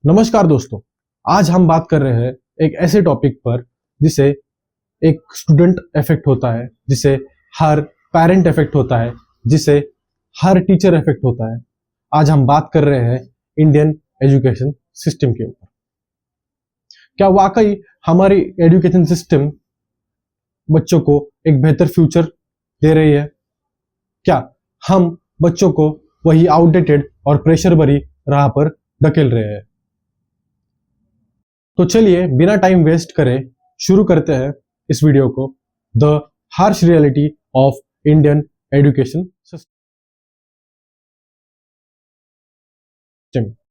नमस्कार दोस्तों। आज हम बात कर रहे हैं एक ऐसे टॉपिक पर जिसे एक स्टूडेंट इफेक्ट होता है, जिसे हर पेरेंट इफेक्ट होता है, जिसे हर टीचर इफेक्ट होता है। आज हम बात कर रहे हैं इंडियन एजुकेशन सिस्टम के ऊपर। क्या वाकई हमारी एजुकेशन सिस्टम बच्चों को एक बेहतर फ्यूचर दे रही है? क्या हम बच्चों को वही आउटडेटेड और प्रेशर भरी राह पर धकेल रहे हैं? तो चलिए बिना टाइम वेस्ट करे शुरू करते हैं इस वीडियो को, the harsh reality of Indian education system.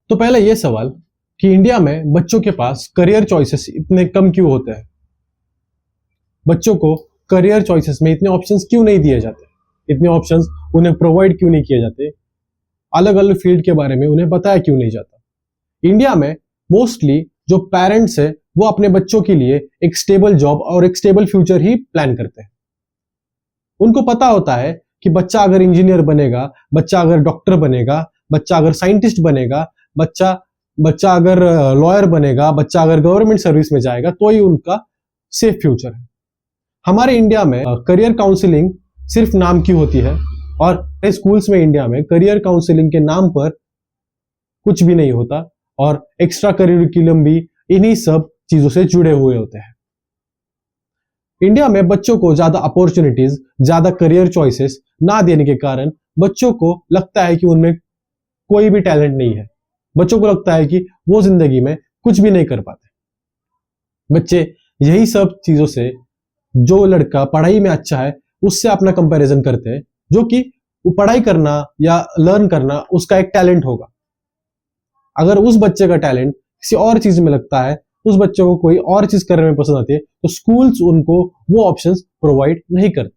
तो पहले यह सवाल कि इंडिया में बच्चों के पास करियर चॉइसेस इतने कम क्यों होते हैं? बच्चों को करियर चॉइसेस में इतने ऑप्शंस क्यों नहीं दिए जाते? इतने ऑप्शंस उन्हें प्रोवाइड क्यों नहीं किए जाते? अलग अलग फील्ड के बारे में उन्हें बताया क्यों नहीं जाता? इंडिया में मोस्टली जो पेरेंट्स है वो अपने बच्चों के लिए एक स्टेबल जॉब और एक स्टेबल फ्यूचर ही प्लान करते हैं। उनको पता होता है कि बच्चा अगर इंजीनियर बनेगा, बच्चा अगर डॉक्टर बनेगा, बच्चा अगर साइंटिस्ट बनेगा, बच्चा अगर लॉयर बनेगा, बच्चा अगर गवर्नमेंट सर्विस में जाएगा तो ही उनका सेफ फ्यूचर है। हमारे इंडिया में करियर काउंसलिंग सिर्फ नाम की होती है और स्कूल्स में इंडिया में करियर काउंसलिंग के नाम पर कुछ भी नहीं होता और एक्स्ट्रा करिकुलम भी इन्हीं सब चीजों से जुड़े हुए होते हैं। इंडिया में बच्चों को ज्यादा अपॉर्चुनिटीज, ज्यादा करियर चॉइसेस ना देने के कारण बच्चों को लगता है कि उनमें कोई भी टैलेंट नहीं है। बच्चों को लगता है कि वो जिंदगी में कुछ भी नहीं कर पाते। बच्चे यही सब चीजों से, जो लड़का पढ़ाई में अच्छा है उससे अपना कंपैरिजन करते हैं, जो कि पढ़ाई करना या लर्न करना उसका एक टैलेंट होगा। अगर उस बच्चे का टैलेंट किसी और चीज में लगता है, उस बच्चे को कोई और चीज करने में पसंद आती है, तो स्कूल्स उनको वो ऑप्शंस प्रोवाइड नहीं करते।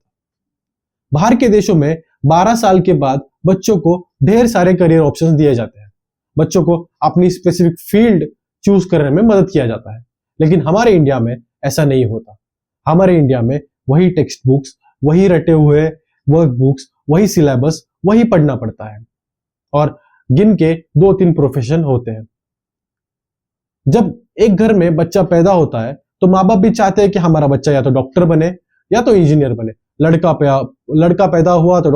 बाहर के देशों में 12 साल के बाद बच्चों को ढेर सारे करियर ऑप्शंस दिए जाते हैं। बच्चों को अपनी स्पेसिफिक फील्ड चूज करने में मदद किया जाता है। लेकिन हमारे इंडिया में ऐसा नहीं होता। हमारे इंडिया में वही टेक्स्ट बुक्स, वही रटे हुए वर्क बुक्स, वही सिलेबस, वही पढ़ना पड़ता है और गिन के 2-3 प्रोफेशन होते हैं। जब एक घर में बच्चा पैदा होता है तो माँ बाप भी चाहते हैं कि हमारा बच्चा या तो डॉक्टर बने या तो इंजीनियर बने। लड़का पैदा हुआ तो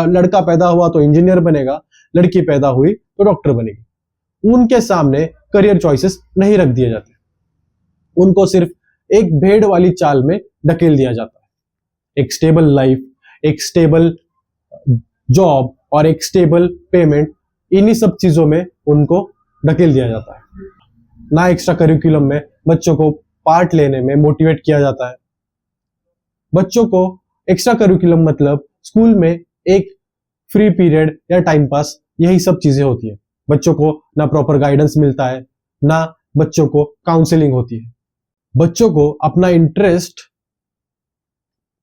लड़का पैदा हुआ तो इंजीनियर बनेगा, लड़की पैदा हुई तो डॉक्टर बनेगी। उनके सामने करियर चॉइसेस नहीं रख दिए जाते। उनको सिर्फ एक भेड़ वाली चाल में ढकेल दिया जाता है। एक स्टेबल लाइफ, एक स्टेबल जॉब और एक स्टेबल पेमेंट, इन्हीं सब चीजों में उनको ढकेल दिया जाता है। ना एक्स्ट्रा करिकुलम में बच्चों को पार्ट लेने में मोटिवेट किया जाता है। बच्चों को एक्स्ट्रा करिकुलम मतलब स्कूल में एक फ्री पीरियड या टाइम पास, यही सब चीजें होती है। बच्चों को ना प्रॉपर गाइडेंस मिलता है, ना बच्चों को काउंसलिंग होती है। बच्चों को अपना इंटरेस्ट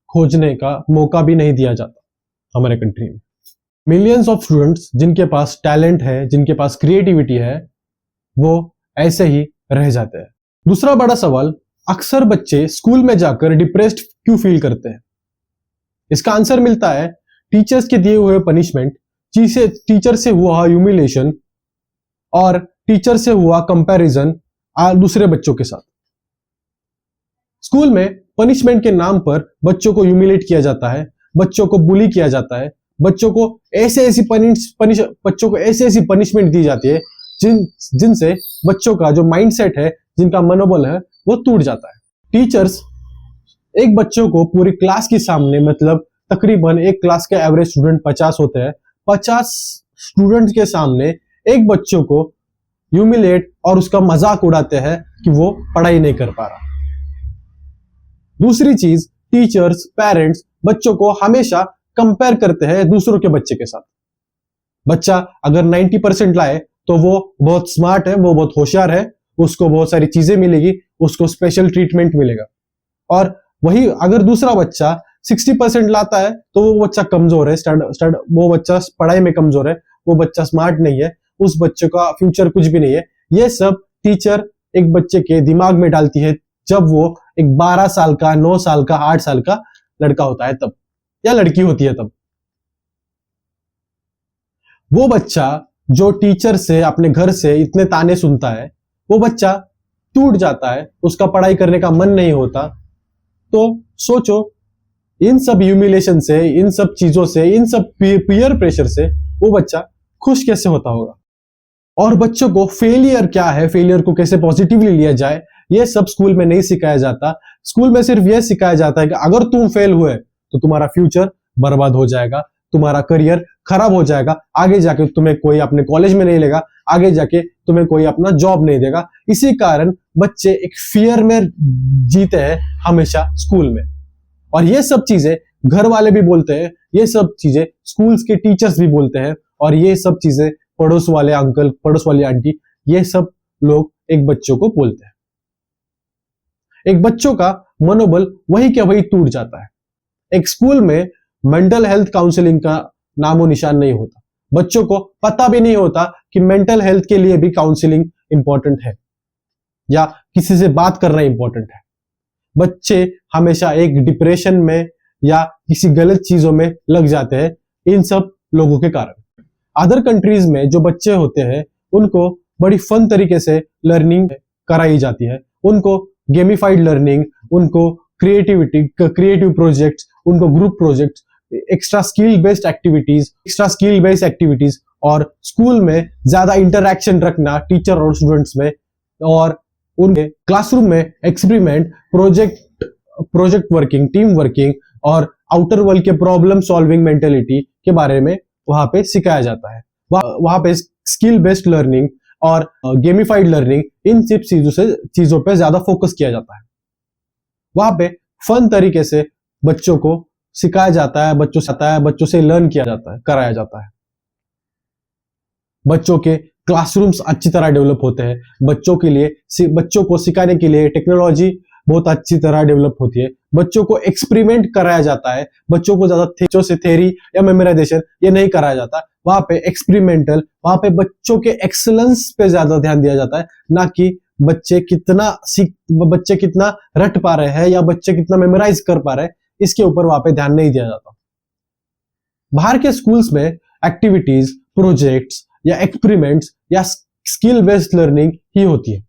खोजने का मौका भी नहीं दिया जाता हमारे कंट्री में। मिलियंस ऑफ स्टूडेंट्स जिनके पास टैलेंट है, जिनके पास क्रिएटिविटी है, वो ऐसे ही रह जाते हैं। दूसरा बड़ा सवाल, अक्सर बच्चे स्कूल में जाकर डिप्रेस्ड क्यों फील करते हैं? इसका आंसर मिलता है टीचर्स के दिए हुए पनिशमेंट, टीचर से हुआ ह्यूमिलेशन और टीचर से हुआ कंपैरिजन दूसरे बच्चों के साथ। स्कूल में पनिशमेंट के नाम पर बच्चों को ह्यूमिलेट किया जाता है, बच्चों को बुली किया जाता है, बच्चों को ऐसी पनिशमेंट दी जाती है जिनसे बच्चों का जो माइंडसेट है, जिनका मनोबल है, वो टूट जाता है। टीचर्स एक बच्चों को पूरी क्लास के सामने, मतलब तकरीबन एक क्लास के एवरेज स्टूडेंट 50 होते हैं, 50 स्टूडेंट के सामने एक बच्चों को ह्यूमिलेट और उसका मजाक उड़ाते हैं कि वो पढ़ाई नहीं कर पा रहा। दूसरी चीज, टीचर्स, पेरेंट्स बच्चों को हमेशा कंपेयर करते हैं दूसरों के बच्चे के साथ। बच्चा अगर 90% लाए तो वो बहुत स्मार्ट है, वो बहुत होशियार है, उसको बहुत सारी चीजें मिलेगी, उसको स्पेशल ट्रीटमेंट मिलेगा। और वही अगर दूसरा बच्चा 60% लाता है तो वो बच्चा कमजोर है, वो बच्चा पढ़ाई में कमजोर है, वो बच्चा स्मार्ट नहीं है, उस बच्चे का फ्यूचर कुछ भी नहीं है। ये सब टीचर एक बच्चे के दिमाग में डालती है जब वो एक 12 साल का, 9 साल का, 8 साल का लड़का होता है तब, या लड़की होती है तब। वो बच्चा जो टीचर से, अपने घर से इतने ताने सुनता है, वो बच्चा टूट जाता है, उसका पढ़ाई करने का मन नहीं होता। तो सोचो, इन सब ह्यूमिलेशन से, इन सब चीजों से, इन सब पीयर प्रेशर से वो बच्चा खुश कैसे होता होगा। और बच्चों को फेलियर क्या है, फेलियर को कैसे पॉजिटिवली लिया जाए, ये सब स्कूल में नहीं सिखाया जाता। स्कूल में सिर्फ ये सिखाया जाता है कि अगर तुम फेल हुए तो तुम्हारा फ्यूचर बर्बाद हो जाएगा, तुम्हारा करियर खराब हो जाएगा, आगे जाके तुम्हें कोई अपने कॉलेज में नहीं लेगा, आगे जाके तुम्हें कोई अपना जॉब नहीं देगा। इसी कारण बच्चे एक फियर में जीते हैं हमेशा स्कूल में। और ये सब चीजें घर वाले भी बोलते हैं, ये सब चीजें स्कूल्स के टीचर्स भी बोलते हैं, और ये सब चीजें पड़ोस वाले अंकल, पड़ोस वाली आंटी, ये सब लोग एक बच्चों को बोलते हैं। एक बच्चों का मनोबल वही क्या वही टूट जाता है। एक स्कूल में मेंटल हेल्थ काउंसलिंग का नामो निशान नहीं होता। बच्चों को पता भी नहीं होता कि मेंटल हेल्थ के लिए भी काउंसलिंग इंपॉर्टेंट है या किसी से बात करना इंपॉर्टेंट है। बच्चे हमेशा एक डिप्रेशन में या किसी गलत चीजों में लग जाते हैं इन सब लोगों के कारण। अदर कंट्रीज में जो बच्चे होते हैं उनको बड़ी फन तरीके से लर्निंग कराई जाती है, उनको गेमिफाइड लर्निंग, उनको क्रिएटिव प्रोजेक्ट्स, उनको group projects, extra skill based activities और स्कूल में ज्यादा इंटरैक्शन रखना टीचर और स्टूडेंट्स में, और उनके क्लासरूम में experiment, project working, team working और आउटर वर्ल्ड के प्रॉब्लम सॉल्विंग मेंटेलिटी के बारे में वहां पे सिखाया जाता है। वहां पे स्किल बेस्ड लर्निंग और गेमिफाइड लर्निंग, इन सब चीजों पे ज्यादा फोकस किया जाता है। वहां पे फन तरीके से बच्चों को सिखाया जाता है, बच्चों से लर्न किया जाता है, कराया जाता है। बच्चों के क्लासरूम्स अच्छी तरह डेवलप होते हैं। बच्चों को सिखाने के लिए टेक्नोलॉजी बहुत अच्छी तरह डेवलप होती है। बच्चों को एक्सपेरिमेंट कराया जाता है। बच्चों को ज्यादा थ्योरी या मेमोराइजेशन ये नहीं कराया जाता। वहां पे एक्सपेरिमेंटल, वहां पे बच्चों के एक्सेलेंस पे ज्यादा ध्यान दिया जाता है, ना कि बच्चे कितना रट पा रहे हैं या बच्चे कितना मेमोराइज कर पा रहे हैं, इसके ऊपर वहां पे ध्यान नहीं दिया जाता। बाहर के स्कूल्स में एक्टिविटीज, प्रोजेक्ट्स या एक्सपेरिमेंट्स या स्किल बेस्ड लर्निंग ही होती है।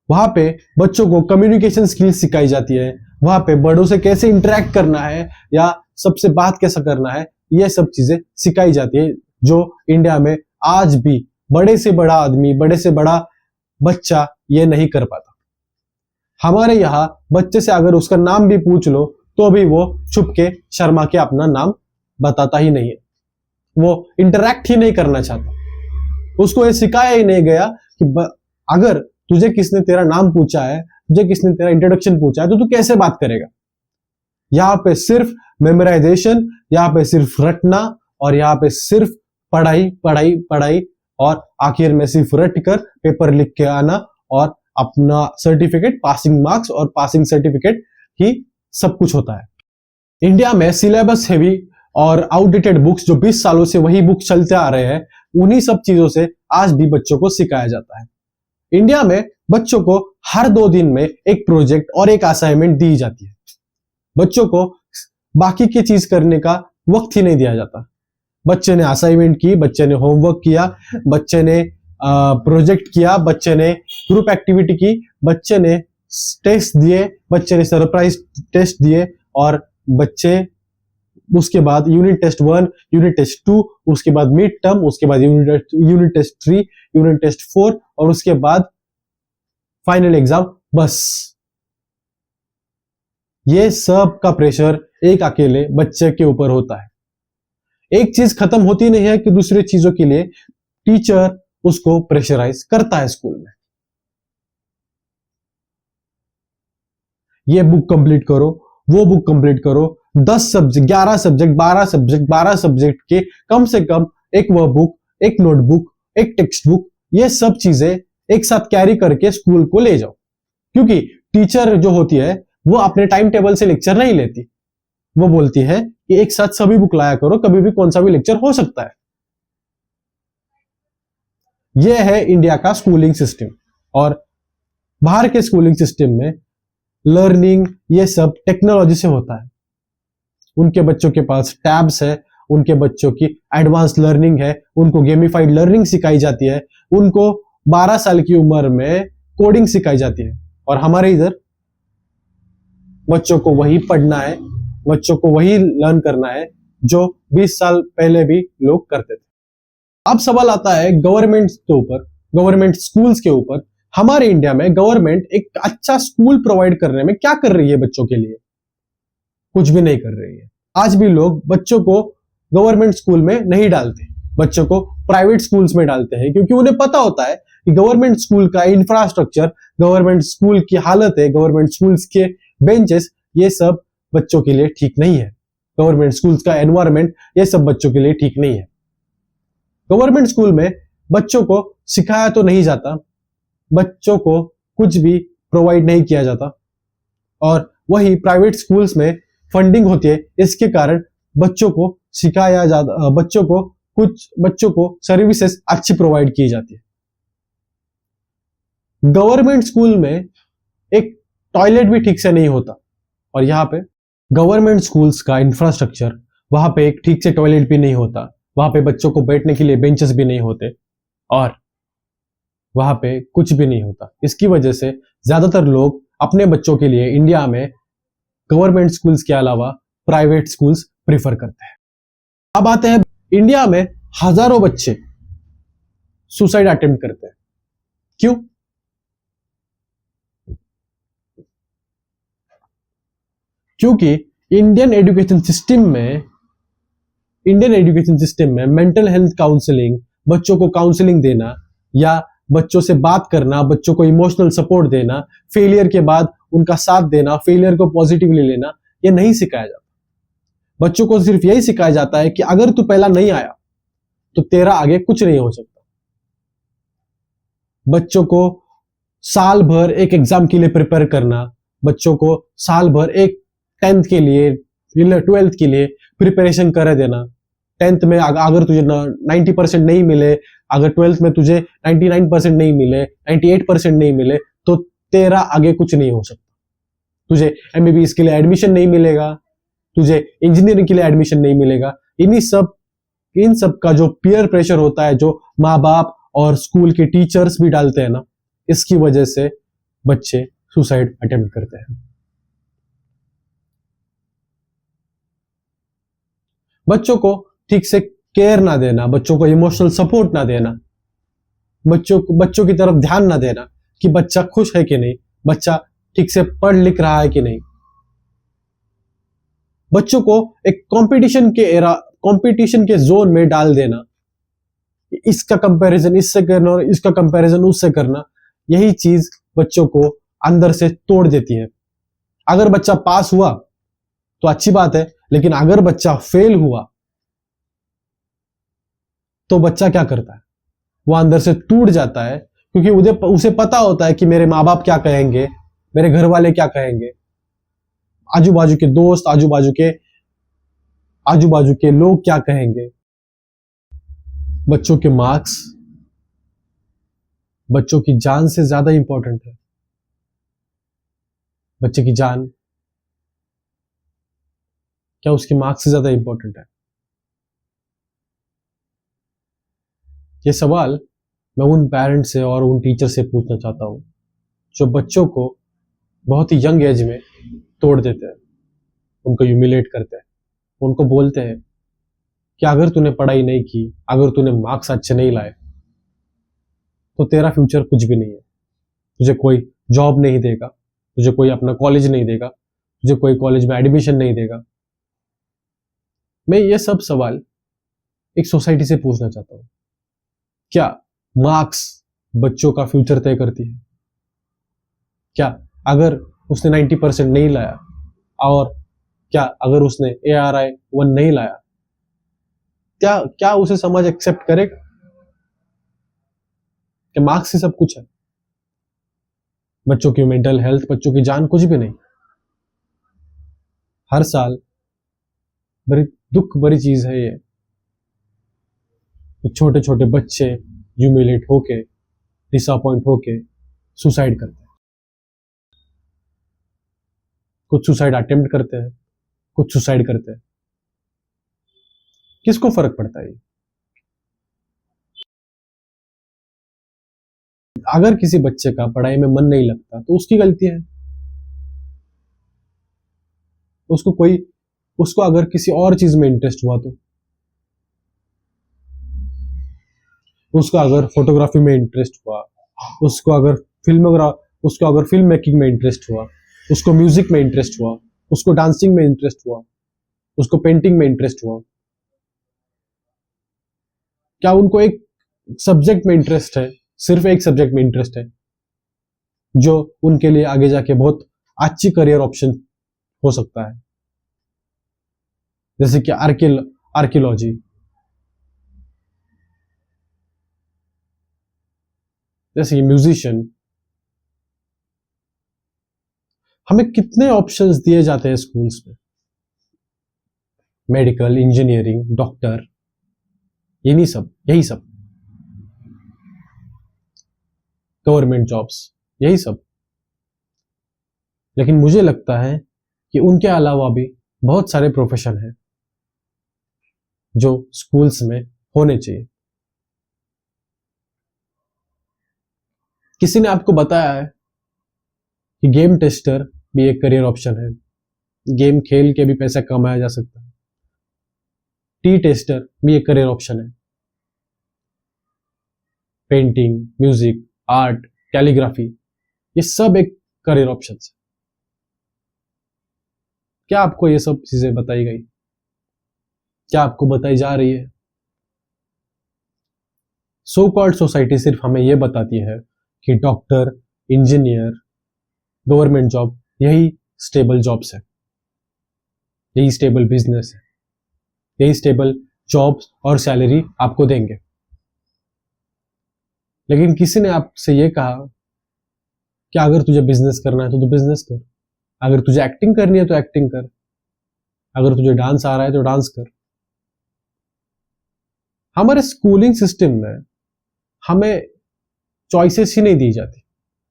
वहां पे बच्चों को कम्युनिकेशन स्किल्स सिखाई जाती है। वहां पे बड़ों से कैसे इंटरेक्ट करना है या सबसे बात कैसा करना है, ये सब चीजें सिखाई जाती है, जो इंडिया में आज भी बड़े से बड़ा आदमी, बड़े से बड़ा बच्चा ये नहीं कर पाता। हमारे यहाँ बच्चे से अगर उसका नाम भी पूछ लो तो भी वो छुप के शर्मा के अपना नाम बताता ही नहीं है। वो इंटरेक्ट ही नहीं करना चाहता। उसको ये सिखाया ही नहीं गया कि अगर तुझे किसने तेरा नाम पूछा है, तुझे किसने तेरा इंट्रोडक्शन पूछा है, तो तू कैसे बात करेगा। यहाँ पे सिर्फ मेमोराइजेशन, यहाँ पे सिर्फ रटना, और यहाँ पे सिर्फ पढ़ाई पढ़ाई पढ़ाई, और आखिर में सिर्फ रट कर पेपर लिख के आना और अपना सर्टिफिकेट, पासिंग मार्क्स और पासिंग सर्टिफिकेट ही सब कुछ होता है। इंडिया में सिलेबस हेवी और आउटडेटेड बुक्स, जो 20 सालों से वही बुक चलते आ रहे हैं, उन्हीं सब चीजों से आज भी बच्चों को सिखाया जाता है। इंडिया में बच्चों को हर 2 दिन में एक प्रोजेक्ट और एक असाइनमेंट दी जाती है। बच्चों को बाकी की चीज करने का वक्त ही नहीं दिया जाता। बच्चे ने असाइनमेंट की, बच्चे ने होमवर्क किया, बच्चे ने प्रोजेक्ट किया, बच्चे ने ग्रुप एक्टिविटी की, बच्चे ने टेस्ट दिए, बच्चे ने सरप्राइज टेस्ट दिए, और बच्चे उसके बाद यूनिट टेस्ट 1, यूनिट टेस्ट 2, उसके बाद मिड टर्म, उसके बाद यूनिट टेस्ट 3, यूनिट टेस्ट 4, और उसके बाद फाइनल एग्जाम। बस ये सब का प्रेशर एक अकेले बच्चे के ऊपर होता है। एक चीज खत्म होती नहीं है कि दूसरी चीजों के लिए टीचर उसको प्रेशराइज करता है स्कूल में। ये बुक कंप्लीट करो, वो बुक कंप्लीट करो, 10 सब्जेक्ट, 11 सब्जेक्ट, 12 सब्जेक्ट के कम से कम एक वर्कबुक, एक नोटबुक, एक टेक्स्ट बुक, ये सब चीजें एक साथ कैरी करके स्कूल को ले जाओ। क्योंकि टीचर जो होती है वो अपने टाइम टेबल से लेक्चर नहीं लेती। वो बोलती है कि एक साथ सभी बुक लाया करो, कभी भी कौन सा भी लेक्चर हो सकता है। यह है इंडिया का स्कूलिंग सिस्टम। और बाहर के स्कूलिंग सिस्टम में लर्निंग ये सब टेक्नोलॉजी से होता है। उनके बच्चों के पास टैब्स है, उनके बच्चों की एडवांस लर्निंग है, उनको गेमिफाइड लर्निंग सिखाई जाती है, उनको 12 साल की उम्र में कोडिंग सिखाई जाती है। और हमारे इधर बच्चों को वही पढ़ना है, बच्चों को वही लर्न करना है जो 20 साल पहले भी लोग करते थे। अब सवाल आता है गवर्नमेंट के ऊपर, गवर्नमेंट स्कूल्स के ऊपर। हमारे इंडिया में गवर्नमेंट एक अच्छा स्कूल प्रोवाइड करने में क्या कर रही है बच्चों के लिए? कुछ भी नहीं कर रही है। आज भी लोग बच्चों को गवर्नमेंट स्कूल में नहीं डालते, बच्चों को प्राइवेट स्कूल्स में डालते हैं, क्योंकि उन्हें पता होता है कि गवर्नमेंट स्कूल का इंफ्रास्ट्रक्चर, गवर्नमेंट स्कूल की हालत है, गवर्नमेंट स्कूल्स के बेंचेस, ये सब बच्चों के लिए ठीक नहीं है। गवर्नमेंट स्कूल्स का एनवायरनमेंट, ये सब बच्चों के लिए ठीक नहीं है। गवर्नमेंट स्कूल में बच्चों को सिखाया तो नहीं जाता, बच्चों को कुछ भी प्रोवाइड नहीं किया जाता, और वही प्राइवेट स्कूल्स में फंडिंग होती है, इसके कारण बच्चों को सिखाया जाता, बच्चों को सर्विसेज अच्छी प्रोवाइड की जाती है। गवर्नमेंट स्कूल में एक टॉयलेट भी ठीक से नहीं होता, और यहाँ पे गवर्नमेंट स्कूल्स का इंफ्रास्ट्रक्चर, वहां पे एक ठीक से टॉयलेट भी नहीं होता, वहां पे बच्चों को बैठने के लिए बेंचेस भी नहीं होते, और वहां पे कुछ भी नहीं होता। इसकी वजह से ज्यादातर लोग अपने बच्चों के लिए इंडिया में गवर्नमेंट स्कूल्स के अलावा प्राइवेट स्कूल्स प्रीफर करते हैं। अब आते हैं, इंडिया में हजारों बच्चे सुसाइड अटेम्प्ट करते हैं। क्यों? क्योंकि इंडियन एजुकेशन सिस्टम में मेंटल हेल्थ काउंसलिंग, बच्चों को काउंसलिंग देना या बच्चों से बात करना, बच्चों को इमोशनल सपोर्ट देना, फेलियर के बाद उनका साथ देना, फेलियर को पॉजिटिवली लेना, ये नहीं सिखाया जाता। बच्चों को सिर्फ यही सिखाया जाता है कि अगर तू पहला नहीं आया तो तेरा आगे कुछ नहीं हो सकता। बच्चों को साल भर एक एग्जाम के लिए प्रिपेयर करना, बच्चों को साल भर एक 10th के लिए, 12th के लिए प्रिपरेशन कर देना। 10th में अगर तुझे 90% नहीं मिले, अगर 12th में तुझे 99% नहीं मिले, 98% नहीं मिले, तो तेरा आगे कुछ नहीं हो सकता। तुझे एमबीबीएस के लिए एडमिशन नहीं मिलेगा, तुझे इंजीनियरिंग के लिए एडमिशन नहीं मिलेगा। इन सब का जो पीयर प्रेशर होता है, जो माँ बाप और स्कूल के टीचर्स भी डालते हैं ना, इसकी वजह से बच्चे सुसाइड अटेम्प्ट करते हैं। बच्चों को ठीक से केयर ना देना, बच्चों को इमोशनल सपोर्ट ना देना, बच्चों की तरफ ध्यान ना देना कि बच्चा खुश है कि नहीं, बच्चा ठीक से पढ़ लिख रहा है कि नहीं। बच्चों को एक कंपटीशन के जोन में डाल देना, इसका कंपैरिजन इससे करना और इसका कंपैरिजन उससे करना, यही चीज बच्चों को अंदर से तोड़ देती है। अगर बच्चा पास हुआ तो अच्छी बात है, लेकिन अगर बच्चा फेल हुआ तो बच्चा क्या करता है? वो अंदर से टूट जाता है, क्योंकि उसे पता होता है कि मेरे माँ बाप क्या कहेंगे, मेरे घर वाले क्या कहेंगे, आजू बाजू के दोस्त, आजू बाजू के लोग क्या कहेंगे। बच्चों के मार्क्स बच्चों की जान से ज्यादा इंपॉर्टेंट है। बच्चे की जान क्या उसके मार्क्स से ज्यादा इंपॉर्टेंट है? ये सवाल मैं उन पेरेंट्स से और उन टीचर से पूछना चाहता हूं जो बच्चों को बहुत ही यंग एज में तोड़ देते हैं, उनको ह्यूमिलेट करते हैं, उनको बोलते हैं कि अगर तूने पढ़ाई नहीं की, अगर तूने मार्क्स अच्छे नहीं लाए, तो तेरा फ्यूचर कुछ भी नहीं है। तुझे कोई जॉब नहीं देगा, तुझे कोई अपना कॉलेज नहीं देगा, तुझे कोई कॉलेज में एडमिशन नहीं देगा। मैं ये सब सवाल एक सोसाइटी से पूछना चाहता हूं। क्या मार्क्स बच्चों का फ्यूचर तय करती है? क्या अगर उसने 90% नहीं लाया, और क्या अगर उसने ARI 1 नहीं लाया, क्या उसे समाज एक्सेप्ट करेगा कि मार्क्स ही सब कुछ है? बच्चों की मेंटल हेल्थ, बच्चों की जान कुछ भी नहीं। हर साल बड़ी दुख भरी चीज है ये, छोटे छोटे बच्चे ह्यूमिलेट होके, डिसअपॉइंट होके सुसाइड करते हैं। कुछ सुसाइड अटेम्प्ट करते हैं, कुछ सुसाइड करते हैं। किसको फर्क पड़ता है? अगर किसी बच्चे का पढ़ाई में मन नहीं लगता तो उसकी गलती है। उसको अगर किसी और चीज में इंटरेस्ट हुआ तो, उसको अगर फोटोग्राफी में इंटरेस्ट हुआ, उसको अगर उसको अगर फिल्म मेकिंग में इंटरेस्ट हुआ, उसको म्यूजिक में इंटरेस्ट हुआ, उसको डांसिंग में इंटरेस्ट हुआ, उसको पेंटिंग में इंटरेस्ट हुआ, क्या उनको एक सब्जेक्ट में इंटरेस्ट है, सिर्फ एक सब्जेक्ट में इंटरेस्ट है जो उनके लिए आगे जाके बहुत अच्छी करियर ऑप्शन हो सकता है, जैसे कि आर्कियोलॉजी, जैसे कि म्यूजिशियन। हमें कितने ऑप्शंस दिए जाते हैं स्कूल्स में, मेडिकल, इंजीनियरिंग, डॉक्टर, यही सब गवर्नमेंट जॉब्स, यही सब। लेकिन मुझे लगता है कि उनके अलावा भी बहुत सारे प्रोफेशन हैं जो स्कूल्स में होने चाहिए। किसी ने आपको बताया है कि गेम टेस्टर भी एक करियर ऑप्शन है, गेम खेल के भी पैसा कमाया जा सकता है। टी टेस्टर भी एक करियर ऑप्शन है। पेंटिंग, म्यूजिक, आर्ट, कैलीग्राफी, ये सब एक करियर ऑप्शन है। क्या आपको ये सब चीजें बताई गई? क्या आपको बताई जा रही है? सो कॉल्ड सोसाइटी सिर्फ हमें यह बताती है कि डॉक्टर, इंजीनियर, गवर्नमेंट जॉब, यही स्टेबल जॉब्स है, यही स्टेबल बिजनेस है, यही स्टेबल जॉब्स और सैलरी आपको देंगे। लेकिन किसी ने आपसे यह कहा कि अगर तुझे बिजनेस करना है तो तू बिजनेस कर, अगर तुझे एक्टिंग करनी है तो एक्टिंग कर, अगर तुझे डांस आ रहा है तो डांस कर। हमारे स्कूलिंग सिस्टम में हमें चॉइसेस ही नहीं दी जाती,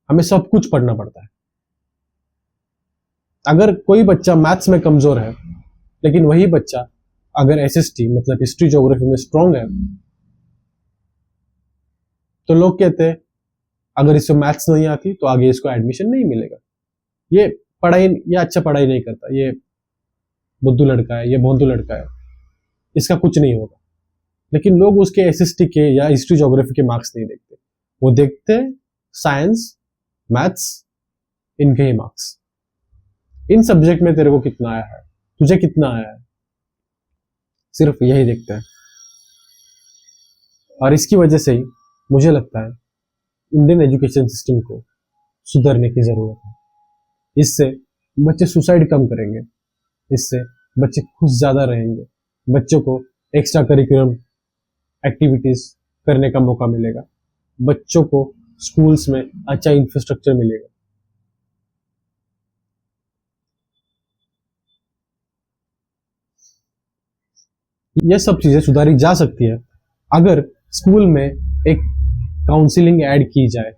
हमें सब कुछ पढ़ना पड़ता है। अगर कोई बच्चा मैथ्स में कमजोर है, लेकिन वही बच्चा अगर एसएसटी मतलब हिस्ट्री ज्योग्राफी में स्ट्रांग है, तो लोग कहते हैं अगर इसको मैथ्स नहीं आती तो आगे इसको एडमिशन नहीं मिलेगा, ये अच्छा पढ़ाई नहीं करता, ये बुद्धू लड़का है, ये भोंदू लड़का है, इसका कुछ नहीं होगा। लेकिन लोग उसके एसएसटी के या हिस्ट्री ज्योग्राफी के मार्क्स नहीं देखते, वो देखते साइंस, मैथ्स, इनके ही मार्क्स। इन सब्जेक्ट में तेरे को कितना आया है, तुझे कितना आया है, सिर्फ यही देखते हैं। और इसकी वजह से ही मुझे लगता है इंडियन एजुकेशन सिस्टम को सुधरने की जरूरत है। इससे बच्चे सुसाइड कम करेंगे, इससे बच्चे खुश ज्यादा रहेंगे, बच्चों को एक्स्ट्रा करिकुलम एक्टिविटीज करने का मौका मिलेगा, बच्चों को स्कूल्स में अच्छा इंफ्रास्ट्रक्चर मिलेगा। यह सब चीजें सुधारी जा सकती है अगर स्कूल में एक काउंसलिंग ऐड की जाए,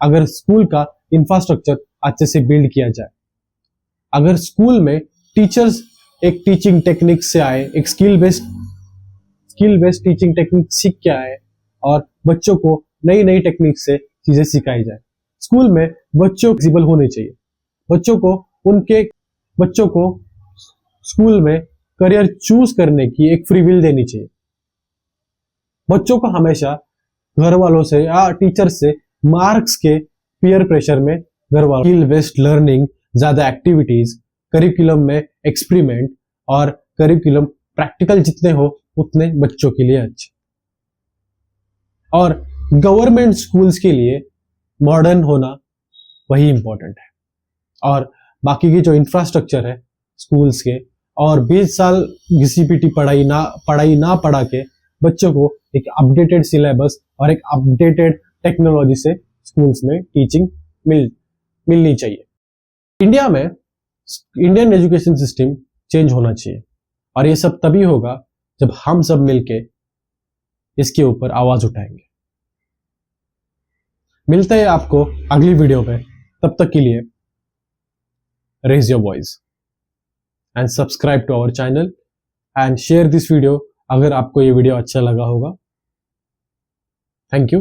अगर स्कूल का इंफ्रास्ट्रक्चर अच्छे से बिल्ड किया जाए, अगर स्कूल में टीचर्स एक टीचिंग टेक्निक से आए, एक स्किल बेस्ड टीचिंग टेक्निक सीख के आए और बच्चों को नई नई टेक्निक से चीजें सिखाई जाए। स्कूल में बच्चों फ्लेक्सिबल होने चाहिए, बच्चों को स्कूल में करियर चूज करने की एक फ्री विल देनी चाहिए। बच्चों को हमेशा घर वालों से या टीचर से मार्क्स के पीयर प्रेशर में घर वालों स्किल बेस्ड लर्निंग, ज्यादा एक्टिविटीज, करिकुलम में एक्सपेरिमेंट और करिकुलम प्रैक्टिकल जितने हो उतने बच्चों के लिए अच्छे। और गवर्नमेंट स्कूल्स के लिए मॉडर्न होना वही इंपॉर्टेंट है। और बाकी की जो इंफ्रास्ट्रक्चर है स्कूल्स के, और 20 साल घिसी-पिटी पढ़ाई ना पढ़ा के बच्चों को एक अपडेटेड सिलेबस और एक अपडेटेड टेक्नोलॉजी से स्कूल्स में टीचिंग मिलनी चाहिए। इंडिया में इंडियन एजुकेशन सिस्टम चेंज होना चाहिए, और ये सब तभी होगा जब हम सब मिलके इसके ऊपर आवाज उठाएंगे। मिलते हैं आपको अगली वीडियो में, तब तक के लिए raise your voice and subscribe to our channel and share this video अगर आपको ये वीडियो अच्छा लगा होगा। Thank you.